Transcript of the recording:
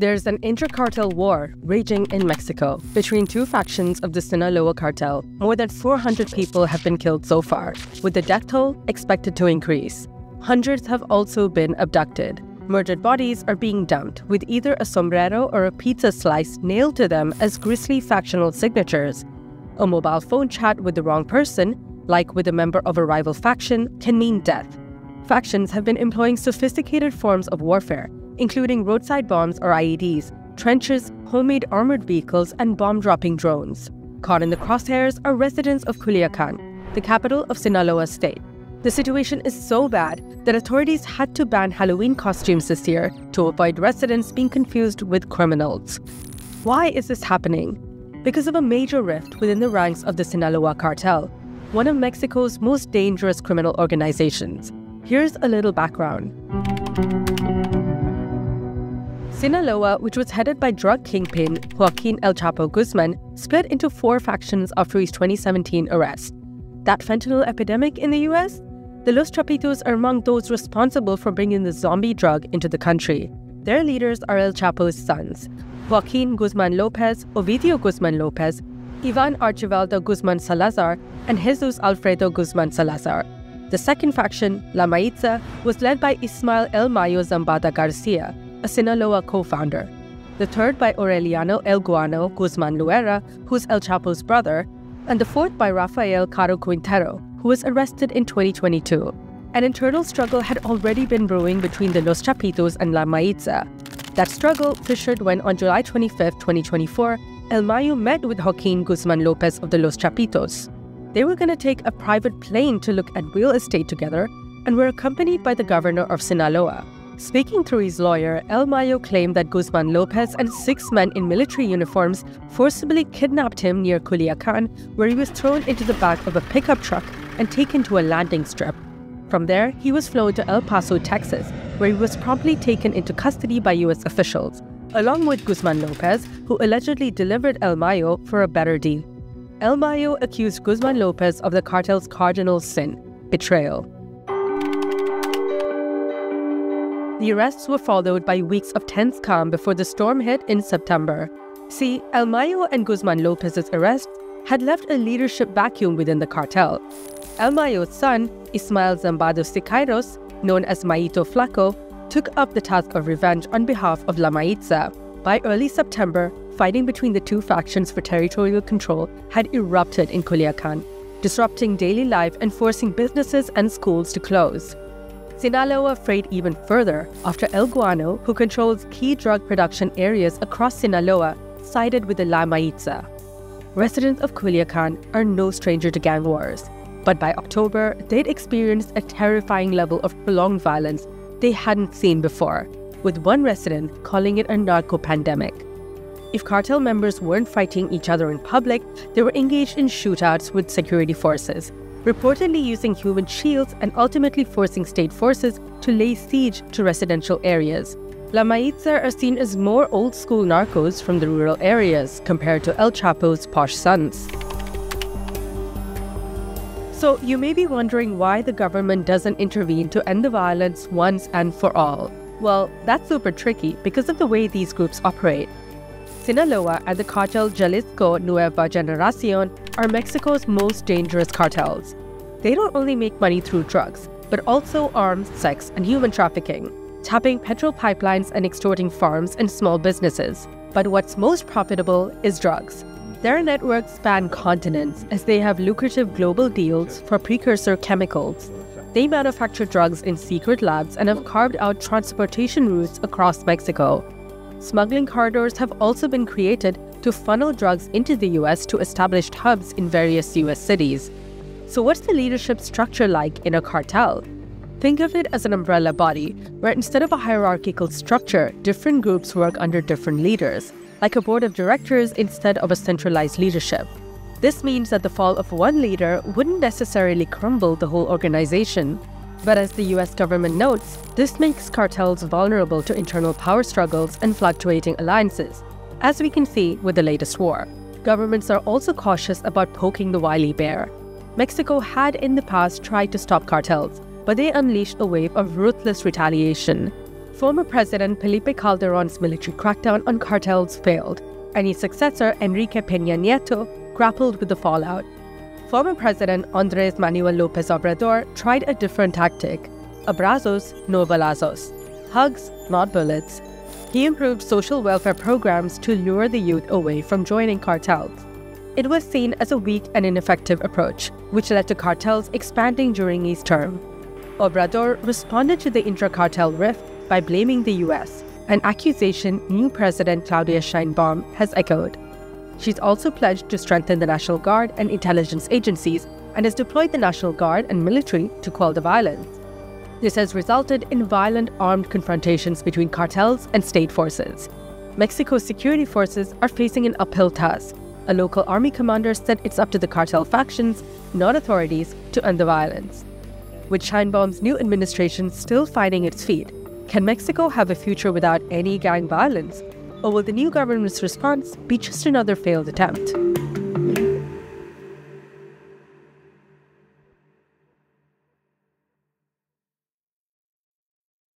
There's an inter-cartel war raging in Mexico between two factions of the Sinaloa cartel. More than 400 people have been killed so far, with the death toll expected to increase. Hundreds have also been abducted. Murdered bodies are being dumped, with either a sombrero or a pizza slice nailed to them as grisly factional signatures. A mobile phone chat with the wrong person, like with a member of a rival faction, can mean death. Factions have been employing sophisticated forms of warfare, including roadside bombs or IEDs, trenches, homemade armored vehicles, and bomb-dropping drones. Caught in the crosshairs are residents of Culiacan, the capital of Sinaloa state. The situation is so bad that authorities had to ban Halloween costumes this year to avoid residents being confused with criminals. Why is this happening? Because of a major rift within the ranks of the Sinaloa cartel, one of Mexico's most dangerous criminal organizations. Here's a little background. Sinaloa, which was headed by drug kingpin Joaquin El Chapo Guzman, split into 4 factions after his 2017 arrest. That fentanyl epidemic in the US? The Los Chapitos are among those responsible for bringing the zombie drug into the country. Their leaders are El Chapo's sons, Joaquin Guzman Lopez, Ovidio Guzman Lopez, Ivan Archibaldo Guzman Salazar, and Jesus Alfredo Guzman Salazar. The second faction, La Maitza, was led by Ismael El Mayo Zambada-Garcia, a Sinaloa co-founder. The third by Aureliano El Guano Guzman Luera, who's El Chapo's brother, and the fourth by Rafael Caro Quintero, who was arrested in 2022. An internal struggle had already been brewing between the Los Chapitos and La Maitza. That struggle fissured when on July 25, 2024, El Mayo met with Joaquin Guzman Lopez of the Los Chapitos. They were going to take a private plane to look at real estate together and were accompanied by the governor of Sinaloa. Speaking through his lawyer, El Mayo claimed that Guzman Lopez and 6 men in military uniforms forcibly kidnapped him near Culiacan, where he was thrown into the back of a pickup truck and taken to a landing strip. From there, he was flown to El Paso, Texas, where he was promptly taken into custody by U.S. officials, along with Guzman Lopez, who allegedly delivered El Mayo for a better deal. El Mayo accused Guzman Lopez of the cartel's cardinal sin, betrayal. The arrests were followed by weeks of tense calm before the storm hit in September. See, El Mayo and Guzman Lopez's arrest had left a leadership vacuum within the cartel. El Mayo's son, Ismael Zambado Siqueiros, known as Mayito Flaco, took up the task of revenge on behalf of La Maitza. By early September, fighting between the two factions for territorial control had erupted in Culiacan, disrupting daily life and forcing businesses and schools to close. Sinaloa frayed even further after El Guano, who controls key drug production areas across Sinaloa, sided with the La Maitza. Residents of Culiacan are no stranger to gang wars, but by October, they'd experienced a terrifying level of prolonged violence they hadn't seen before, with one resident calling it a narco pandemic. If cartel members weren't fighting each other in public, they were engaged in shootouts with security forces, reportedly using human shields and ultimately forcing state forces to lay siege to residential areas. La Maitza are seen as more old-school narcos from the rural areas compared to El Chapo's posh sons. So you may be wondering why the government doesn't intervene to end the violence once and for all. Well, that's super tricky because of the way these groups operate. Sinaloa and the cartel Jalisco Nueva Generacion are Mexico's most dangerous cartels. They don't only make money through drugs, but also arms, sex, and human trafficking, tapping petrol pipelines and extorting farms and small businesses. But what's most profitable is drugs. Their networks span continents as they have lucrative global deals for precursor chemicals. They manufacture drugs in secret labs and have carved out transportation routes across Mexico. Smuggling corridors have also been created to funnel drugs into the US to established hubs in various US cities. So what's the leadership structure like in a cartel? Think of it as an umbrella body, where instead of a hierarchical structure, different groups work under different leaders, like a board of directors instead of a centralized leadership. This means that the fall of one leader wouldn't necessarily crumble the whole organization. But as the US government notes, this makes cartels vulnerable to internal power struggles and fluctuating alliances, as we can see with the latest war. Governments are also cautious about poking the wily bear. Mexico had in the past tried to stop cartels, but they unleashed a wave of ruthless retaliation. Former President Felipe Calderon's military crackdown on cartels failed, and his successor Enrique Peña Nieto grappled with the fallout. Former President Andrés Manuel López Obrador tried a different tactic: abrazos, no balazos. Hugs, not bullets. He improved social welfare programs to lure the youth away from joining cartels. It was seen as a weak and ineffective approach, which led to cartels expanding during his term. Obrador responded to the intra-cartel rift by blaming the US, an accusation new President Claudia Sheinbaum has echoed. She's also pledged to strengthen the National Guard and intelligence agencies and has deployed the National Guard and military to quell the violence. This has resulted in violent armed confrontations between cartels and state forces. Mexico's security forces are facing an uphill task. A local army commander said it's up to the cartel factions, not authorities, to end the violence. With Sheinbaum's new administration still finding its feet, can Mexico have a future without any gang violence? Or will the new government's response be just another failed attempt?